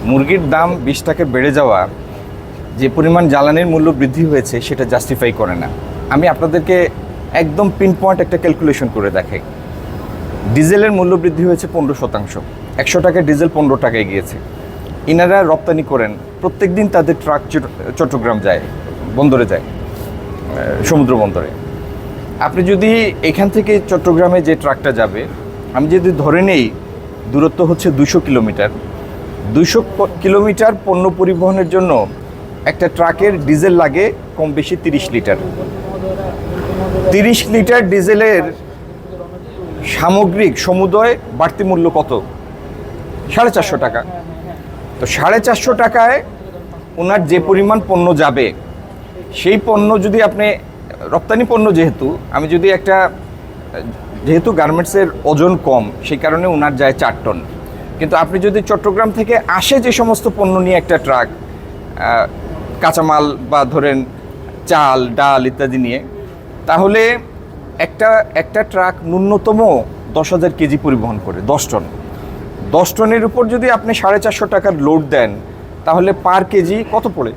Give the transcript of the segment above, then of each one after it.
মুরগির দাম 20 টাকা বেড়ে যাওয়া যে পরিমাণ জ্বালানির মূল্য বৃদ্ধি হয়েছে সেটা জাস্টিফাই করে না। আমি আপনাদেরকে একদম পিন পয়েন্ট একটা ক্যালকুলেশন করে দেখাই। ডিজেলের মূল্য বৃদ্ধি হয়েছে 15%। 100 টাকায় ডিজেল 15 টাকায় গিয়েছে। ইনারা রপ্তানি করেন, প্রত্যেক দিন তাদের ট্রাক চট্টগ্রাম যায়, বন্দরে যায়, সমুদ্র বন্দরে। আপনি যদি এখান থেকে চট্টগ্রামে যে ট্রাকটা যাবে, আমি যদি ধরে নেই দূরত্ব হচ্ছে 200 কিলোমিটার, 200 কিলোমিটার পণ্য পরিবহনের জন্য একটা ট্রাকের ডিজেল লাগে কম বেশি 30 লিটার। 30 লিটার ডিজেলের সামগ্রিক সমুদয় বাড়তি মূল্য কত? 450 টাকা। তো 450 টাকায় ওনার যে পরিমাণ পণ্য যাবে, সেই পণ্য যদি আপনি রপ্তানি পণ্য, আমি যদি যেহেতু গার্মেন্টসের ওজন কম, সেই কারণে ওনার যায় 4 টন। কিন্তু আপনি যদি চট্টগ্রাম থেকে আসে যে সমস্ত পণ্য নিয়ে একটা ট্রাক, কাঁচামাল বা ধরেন চাল ডাল ইত্যাদি নিয়ে, তাহলে একটা ট্রাক ন্যূনতম 10,000 কেজি পরিবহন করে, 10 টন। 10 টনের উপর যদি আপনি 450 টাকার লোড দেন, তাহলে পার কেজি কত পড়ে?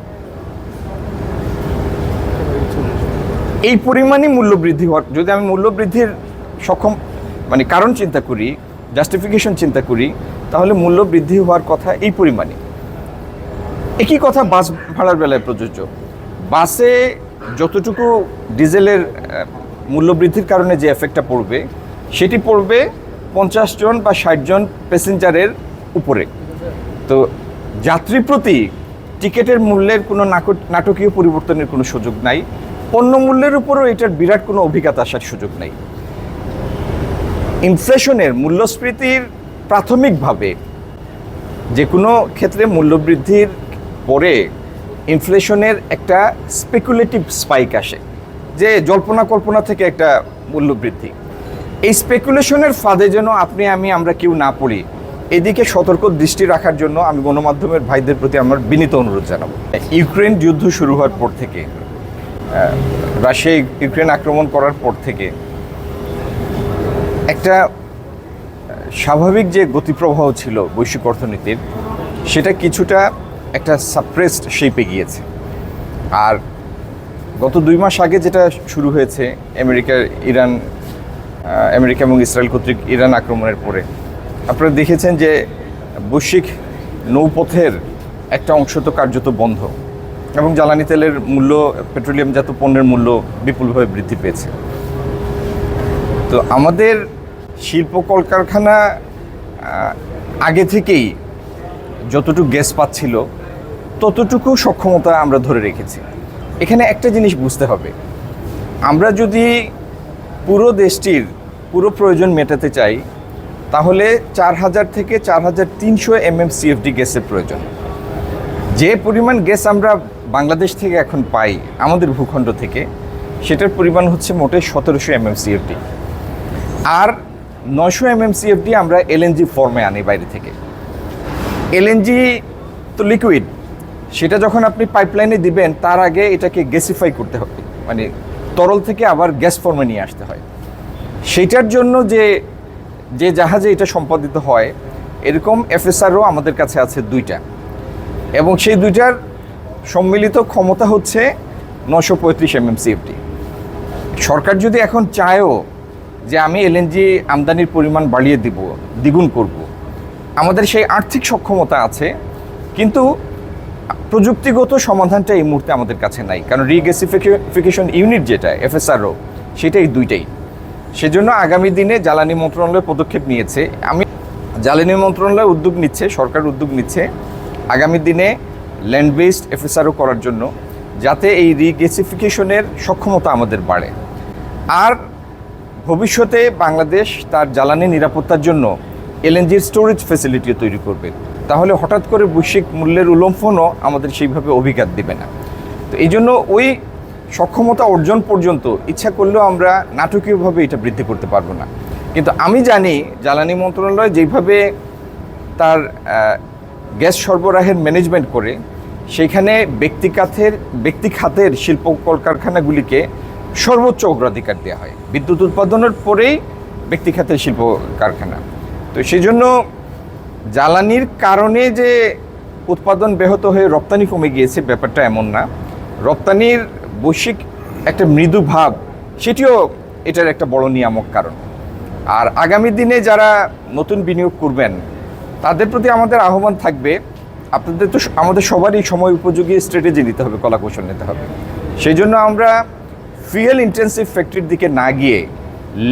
এই পরিমাণই মূল্য বৃদ্ধি হওয়ার, যদি আমি মূল্য বৃদ্ধির কারণ চিন্তা করি, জাস্টিফিকেশন চিন্তা করি, তাহলে মূল্য বৃদ্ধি হওয়ার কথা এই পরিমাণে। একই কথা বাস ভাড়ার বেলায় প্রযোজ্য। বাসে যতটুকু ডিজেলের মূল্য বৃদ্ধির কারণে যে এফেক্টটা পড়বে, সেটি পড়বে 50 জন বা 60 জন প্যাসেঞ্জারের উপরে। তো যাত্রী প্রতি টিকিটের মূল্যের কোনো নাটকীয় পরিবর্তনের কোনো সুযোগ নাই। পণ্য মূল্যের উপরও এটার বিরাট কোনো অভিজ্ঞতা আসার সুযোগ নাই। ইনফ্লেশনের, মূল্যস্ফীতির প্রাথমিকভাবে যে কোনো ক্ষেত্রে মূল্যবৃদ্ধির পরে ইনফ্লেশনের একটা স্পেকুলেটিভ স্পাইক আসে, যে জল্পনা কল্পনা থেকে একটা মূল্যবৃদ্ধি। এই স্পেকুলেশনের ফাঁদে যেন আমরা কেউ না পড়ি, এদিকে সতর্ক দৃষ্টি রাখার জন্য আমি গণমাধ্যমের ভাইদের প্রতি আমার বিনীত অনুরোধ জানাবো। ইউক্রেন যুদ্ধ শুরু হওয়ার পর থেকে, রাশিয়া ইউক্রেন আক্রমণ করার পর থেকে একটা স্বাভাবিক যে গতিপ্রবাহ ছিল বৈশ্বিক অর্থনীতির, সেটা কিছুটা একটা সাপ্রেসড শেপে গিয়েছে। আর গত 2 মাস আগে যেটা শুরু হয়েছে, আমেরিকা এবং ইসরায়েল কর্তৃক ইরান আক্রমণের পরে, আপনারা দেখেছেন যে বৈশ্বিক নৌপথের একটা অংশ তো কার্যত বন্ধ, এবং জ্বালানি তেলের মূল্য, পেট্রোলিয়ামজাত পণ্যের মূল্য বিপুলভাবে বৃদ্ধি পেয়েছে। তো আমাদের শিল্প কলকারখানা আগে থেকেই যতটুকু গ্যাস পাচ্ছিল, ততটুকু সক্ষমতা আমরা ধরে রেখেছি। এখানে একটা জিনিস বুঝতে হবে, আমরা যদি পুরো দেশটির পুরো প্রয়োজন মেটাতে চাই, তাহলে 4000 থেকে 4300 MMCFD গ্যাসের প্রয়োজন। যে পরিমাণ গ্যাস আমরা বাংলাদেশ থেকে এখন পাই আমাদের ভূখণ্ড থেকে, সেটার পরিমাণ হচ্ছে মোটে 1700 MMCFD। আর 900 MMCFD আমরা LNG ফর্মে আনি বাইরে থেকে। LNG তো লিকুইড, সেটা যখন আপনি পাইপলাইনে দিবেন, তার আগে এটাকে গ্যাসিফাই করতে হবে, তরল থেকে আবার গ্যাস ফর্মে নিয়ে আসতে হয়। সেটার জন্য যে জাহাজে এটা সম্পাদিত হয়, এরকম FSRO আমাদের কাছে আছে 2টা, এবং সেই 2টার সম্মিলিত ক্ষমতা হচ্ছে 935 MMCFD। সরকার যদি এখন চায়ও যে আমি LNG আমদানির পরিমাণ বাড়িয়ে দিব, দ্বিগুণ করব, আমাদের সেই আর্থিক সক্ষমতা আছে, কিন্তু প্রযুক্তিগত সমাধানটা এই মুহূর্তে আমাদের কাছে নাই। কারণ রিগ্যাসিফিকেশন ইউনিট যেটা FSRO, সেটা এই 2টাই। সেজন্য আগামী দিনে জ্বালানি মন্ত্রণালয় পদক্ষেপ নিয়েছে, জ্বালানি মন্ত্রণালয় উদ্যোগ নিচ্ছে, সরকার উদ্যোগ নিচ্ছে আগামী দিনে ল্যান্ড বেসড FSRO করার জন্য, যাতে এই রিগ্যাসিফিকেশনের সক্ষমতা আমাদের বাড়ে। আর ভবিষ্যতে বাংলাদেশ তার জ্বালানি নিরাপত্তার জন্য LNGর স্টোরেজ ফ্যাসিলিটি তৈরি করবে, তাহলে হঠাৎ করে বৈশ্বিক মূল্যের উল্লম্ফনও আমাদের সেইভাবে অভিঘাত দেবে না। তো এই জন্য ওই সক্ষমতা অর্জন পর্যন্ত ইচ্ছা করলেও আমরা নাটকীয়ভাবে এটা বৃদ্ধি করতে পারবো না। কিন্তু আমি জানি জ্বালানি মন্ত্রণালয় যেভাবে তার গ্যাস সরবরাহের ম্যানেজমেন্ট করে, সেখানে ব্যক্তি খাতের শিল্প কলকারখানাগুলিকে সর্বোচ্চ অগ্রাধিকার দেওয়া হয়। বিদ্যুৎ উৎপাদনের পরেই ব্যক্তি খাতের শিল্প কারখানা। তো সেই জন্য জ্বালানির কারণে যে উৎপাদন ব্যাহত হয়ে রপ্তানি কমে গিয়েছে, ব্যাপারটা এমন না। রপ্তানির বৈশ্বিক একটা মৃদু ভাব, সেটিও এটার একটা বড় নিয়ামক কারণ। আর আগামী দিনে যারা নতুন বিনিয়োগ করবেন তাদের প্রতি আমাদের আহ্বান থাকবে, আপনাদের তো আমাদের সবারই সময় উপযোগী স্ট্র্যাটেজি নিতে হবে, কলাকৌশল নিতে হবে। সেই জন্য আমরা ফুয়েল ইন্টেন্সিভ ফ্যাক্টরির দিকে না গিয়ে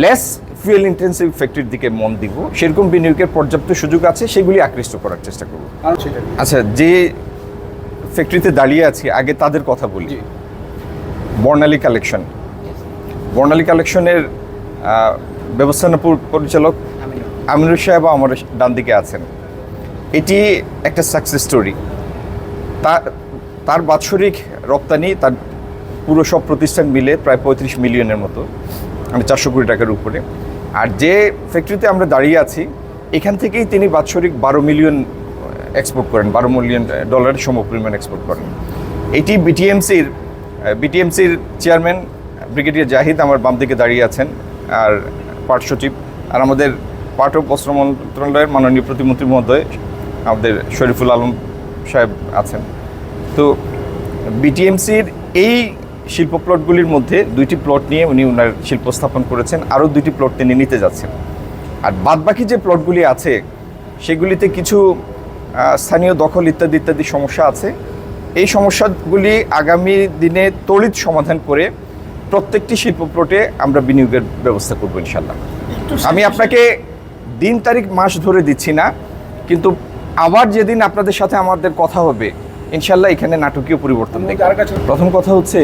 লেস ফুয়েল ইন্টেন্সিভ ফ্যাক্টরির দিকে মন দিব। সেরকম বিনিয়োগের পর্যাপ্ত সুযোগ আছে, সেগুলি আকৃষ্ট করার চেষ্টা করব। আচ্ছা, যে ফ্যাক্টরিতে দাঁড়িয়ে আছি আগে তাদের কথা বলি। বর্ণালী কালেকশন, বর্ণালী কালেকশনের ব্যবস্থাপনা পরিচালক আমিনুর সাহেব আমার ডান দিকে আছেন। এটি একটা সাকসেস স্টোরি। তার বাৎসরিক রপ্তানি, তার পুরো সব প্রতিষ্ঠান মিলে প্রায় 35 মিলিয়নের মতো, মানে 400 কোটি টাকার উপরে। আর যে ফ্যাক্টরিতে আমরা দাঁড়িয়ে আছি এখান থেকেই তিনি বাৎসরিক 12 মিলিয়ন এক্সপোর্ট করেন, $12 মিলিয়ন সমপরিমাণ এক্সপোর্ট করেন। এটি বিটিএমসির চেয়ারম্যান ব্রিগেডিয়ার জাহিদ আমার বাম দিকে দাঁড়িয়ে আছেন, আর পাট সচিব, আর আমাদের পাট ও বস্ত্র মন্ত্রণালয়ের মাননীয় প্রতিমন্ত্রী মহোদয় আমাদের শরীফুল আলম সাহেব আছেন। তো বিটিএমসির এই শিল্প প্লটগুলির মধ্যে 2টি প্লট নিয়ে উনি ওনার শিল্প স্থাপন করেছেন, আরও 2টি প্লট তিনি নিতে যাচ্ছেন। আর বাদবাকি যে প্লটগুলি আছে সেগুলিতে কিছু স্থানীয় দখল ইত্যাদি ইত্যাদি সমস্যা আছে। এই সমস্যাগুলি আগামী দিনে তড়িৎ সমাধান করে প্রত্যেকটি শিল্প প্লটে আমরা বিনিয়োগের ব্যবস্থা করব ইনশাল্লাহ। আমি আপনাকে দিন তারিখ মাস ধরে দিচ্ছি না, কিন্তু আবার যেদিন আপনাদের সাথে আমাদের কথা হবে ইনশাল্লাহ এখানে নাটকীয় পরিবর্তন দেখব। প্রথম কথা হচ্ছে